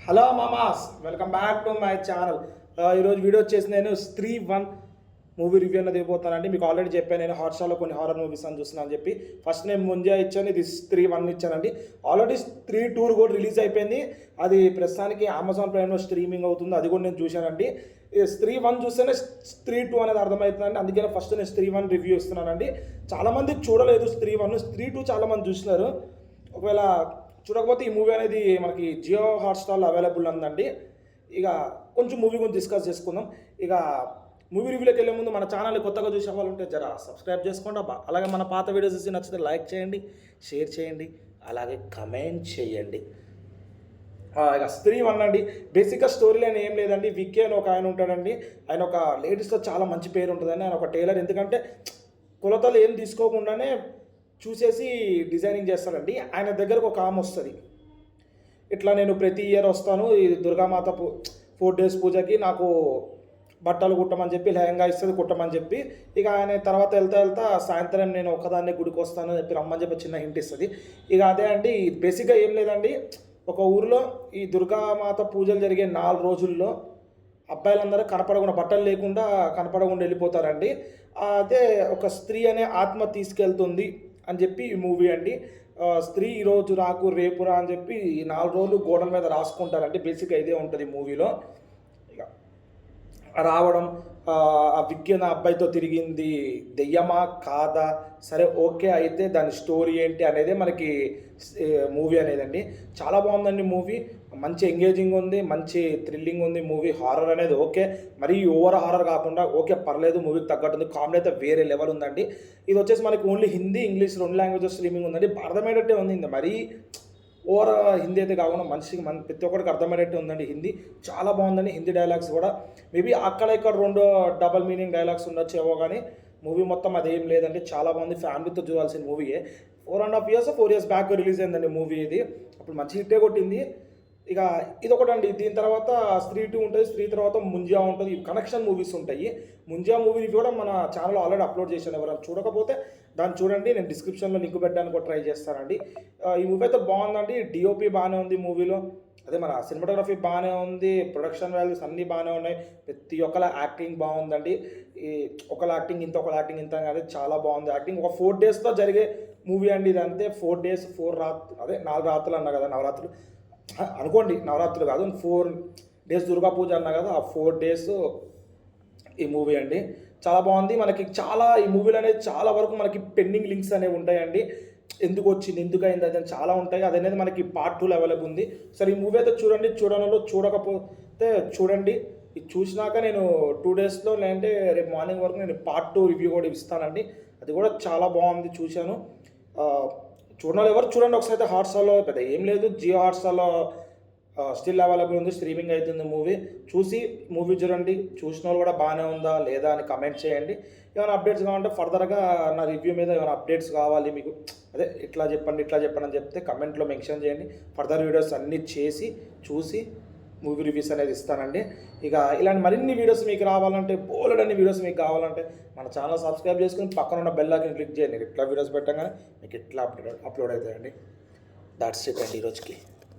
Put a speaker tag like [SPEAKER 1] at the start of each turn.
[SPEAKER 1] Hello mamas, welcome back to my channel. ఈరోజు video వచ్చేసి నేను స్త్రీ వన్ మూవీ రివ్యూ అనేది ఇవ్వబోతానండి. మీకు ఆల్రెడీ చెప్పాను, నేను హాట్స్టార్లో కొన్ని హారర్ మూవీస్ అని చూస్తున్నాను అని చెప్పి. ఫస్ట్ నేను ముంజా ఇచ్చాను, ఇది స్త్రీ వన్ ఇచ్చానండి. ఆల్రెడీ స్త్రీ టూ కూడా రిలీజ్ అయిపోయింది. అది ప్రస్తుతానికి అమెజాన్ ప్రైమ్లో స్ట్రీమింగ్ అవుతుంది, అది కూడా నేను చూశానండి. స్త్రీ వన్ చూస్తేనే స్త్రీ టూ అనేది అర్థమవుతుందండి. అందుకనే ఫస్ట్ నేను స్త్రీ వన్ రివ్యూ ఇస్తున్నానండి. చాలామంది చూడలేదు స్త్రీ వన్, స్త్రీ టూ చాలామంది చూసినారు. ఒకవేళ చూడకపోతే ఈ మూవీ అనేది మనకి జియో హాట్స్టార్లో అవైలబుల్ ఉందండి. ఇక కొంచెం మూవీ గురించి డిస్కస్ చేసుకుందాం. ఇక మూవీ రివ్యూలోకి వెళ్ళే ముందు మన ఛానల్ కొత్తగా చూసే వాళ్ళు ఉంటే జర సబ్స్క్రైబ్ చేసుకోండి అబ్బా. అలాగే మన పాత వీడియోస్ చూసి నచ్చితే లైక్ చేయండి, షేర్ చేయండి, అలాగే కమెంట్ చేయండి. ఇక స్త్రీ వన్ అండి. బేసిక్గా స్టోరీ లైన్ ఏం లేదండి. విక్కీ అని ఒక ఆయన ఉంటాడండి. ఆయన ఒక లేడీస్లో చాలా మంచి పేరు ఉంటుందండి. ఆయన ఒక టైలర్. ఎందుకంటే కొలతలు ఏం తీసుకోకుండానే చూసేసి డిజైనింగ్ చేస్తాడండి. ఆయన దగ్గరకు ఒక ఆమె వస్తుంది. ఇట్లా నేను ప్రతి ఇయర్ వస్తాను ఈ దుర్గామాత 4 days పూజకి, నాకు బట్టలు కుట్టమని చెప్పి, లెహంగా ఇస్తుంది కుట్టమని చెప్పి. ఇక ఆయన తర్వాత వెళ్తా సాయంత్రం నేను ఒక్కదాన్నే గుడికి వస్తాను చెప్పి రమ్మని చెప్పి చిన్న హింట్ ఇస్తుంది. ఇక అదే అండి. బేసిక్గా ఏం లేదండి. ఒక ఊరిలో ఈ దుర్గామాత పూజలు జరిగే 4 రోజుల్లో అబ్బాయిలందరూ కనపడకుండా, బట్టలు లేకుండా కనపడకుండా వెళ్ళిపోతారండి. అదే ఒక స్త్రీ అనే ఆత్మ తీసుకెళ్తుంది అని చెప్పి ఈ మూవీ అండి. స్త్రీ ఈరోజు రాకు రేపు రా అని చెప్పి 4 రోజులు గోడల మీద రాసుకుంటారండి. బేసిక్గా ఇదే ఉంటుంది మూవీలో. ఇక రావడం, ఆ విక్కీ అనే అబ్బాయితో తిరిగింది దెయ్యమా కాదా, సరే ఓకే అయితే దాని స్టోరీ ఏంటి అనేది మనకి మూవీ అనేదండి. చాలా బాగుందండి మూవీ. మంచి ఎంగేజింగ్ ఉంది, మంచి థ్రిల్లింగ్ ఉంది మూవీ. హారర్ అనేది ఓకే, మరీ ఓవర్ హారర్ కాకుండా ఓకే పర్లేదు, మూవీకి తగ్గట్టుంది. కామెడీ అయితే వేరే లెవెల్ ఉందండి. ఇది వచ్చేసి మనకి only Hindi, English 2 languages streaming ఉందండి. అర్థమయ్యేటట్టే ఉంది. మరీ ఓవర్ హిందీ అయితే కాకుండా మనిషికి ప్రతి ఒక్కరికి అర్థమయ్యేటట్టు ఉందండి హిందీ. చాలా బాగుందండి. హిందీ డైలాగ్స్ కూడా మేబీ అక్కడ ఇక్కడ 2 డబల్ మీనింగ్ డైలాగ్స్ ఉండొచ్చేవో, కానీ మూవీ మొత్తం అదేం లేదండి. చాలా బాగుంది. ఫ్యామిలీతో చూడాల్సిన మూవీయే. 4.5 years బ్యాక్ రిలీజ్ అయిందండి మూవీ ఇది. అప్పుడు మంచి హిట్టే కొట్టింది. ఇక ఇది ఒకటండి. దీని తర్వాత స్త్రీ 2 ఉంటుంది. స్త్రీ తర్వాత ముంజా ఉంటుంది. కనెక్షన్ మూవీస్ ఉంటాయి. ముంజా మూవీ కూడా మన ఛానల్లో ఆల్రెడీ అప్లోడ్ చేశాను. ఎవరైనా చూడకపోతే దాన్ని చూడండి. నేను డిస్క్రిప్షన్లో లింక్ పెట్టడానికి కూడా ట్రై చేస్తానండి. ఈ మూవీ అయితే బాగుందండి. డిఓపి బాగానే ఉంది మూవీలో. అదే మన సినిమాటోగ్రఫీ బాగానే ఉంది. ప్రొడక్షన్ వాల్యూస్ అన్నీ బాగానే ఉన్నాయి. ప్రతి ఒక్కల యాక్టింగ్ బాగుందండి. ఈ ఒకళ్ళ యాక్టింగ్ ఇంత, ఒకళ్ళ యాక్టింగ్ ఇంత కాదు, చాలా బాగుంది యాక్టింగ్. ఒక 4 daysతో జరిగే మూవీ అండి ఇది. అంతే 4 days 4 రాత్రులు, అదే 4 రాత్రులు అన్నా కదా, నవరాత్రులు అనుకోండి, నవరాత్రులు కాదు, 4 days దుర్గా పూజ అన్నా కదా, ఆ 4 days ఈ మూవీ అండి. చాలా బాగుంది. మనకి చాలా ఈ మూవీలో అనేది చాలా వరకు మనకి పెండింగ్ లింక్స్ అనేవి ఉంటాయండి. ఎందుకు వచ్చింది, ఎందుకు అయింది, అది చాలా ఉంటాయి. అది అనేది మనకి పార్ట్ 2 అవైలబుల్ ఉంది. సరే ఈ మూవీ అయితే చూడండి. చూడడంలో చూడకపోతే చూడండి. ఇది చూసినాక నేను 2 daysలో లేదంటే రేపు మార్నింగ్ వరకు నేను పార్ట్ 2 రివ్యూ కూడా ఇస్తానండి. అది కూడా చాలా బాగుంది, చూశాను. చూడడం ఎవరు చూడండి ఒకసారి అయితే. హాట్స్టార్లో పెద్ద ఏం లేదు, జియో హాట్స్టార్లో స్టిల్ అవైలబుల్ ఉంది, స్ట్రీమింగ్ అవుతుంది మూవీ. చూసి మూవీ చూడండి. చూసిన వాళ్ళు కూడా బాగానే ఉందా లేదా అని కమెంట్ చేయండి. ఏమైనా అప్డేట్స్ కావాలంటే ఫర్దర్గా నా రివ్యూ మీద ఏమైనా అప్డేట్స్ కావాలి మీకు, అదే ఇట్లా చెప్పండి అని చెప్తే కమెంట్లో మెన్షన్ చేయండి. ఫర్దర్ వీడియోస్ అన్నీ చేసి చూసి మూవీ రివ్యూస్ అనేది ఇస్తానండి. ఇక ఇలాంటి మరిన్ని వీడియోస్ మీకు రావాలంటే, బోలెడన్ని వీడియోస్ మీకు కావాలంటే మన ఛానల్ సబ్స్క్రైబ్ చేసుకుని పక్కన ఉన్న బెల్ ఐకాన్ క్లిక్ చేయండి. ఇట్లా వీడియోస్ పెట్టగానే మీకు ఇట్లా అప్లోడ్ అవుతాయండి. దాట్స్ ఇట్ అండి ఈరోజుకి.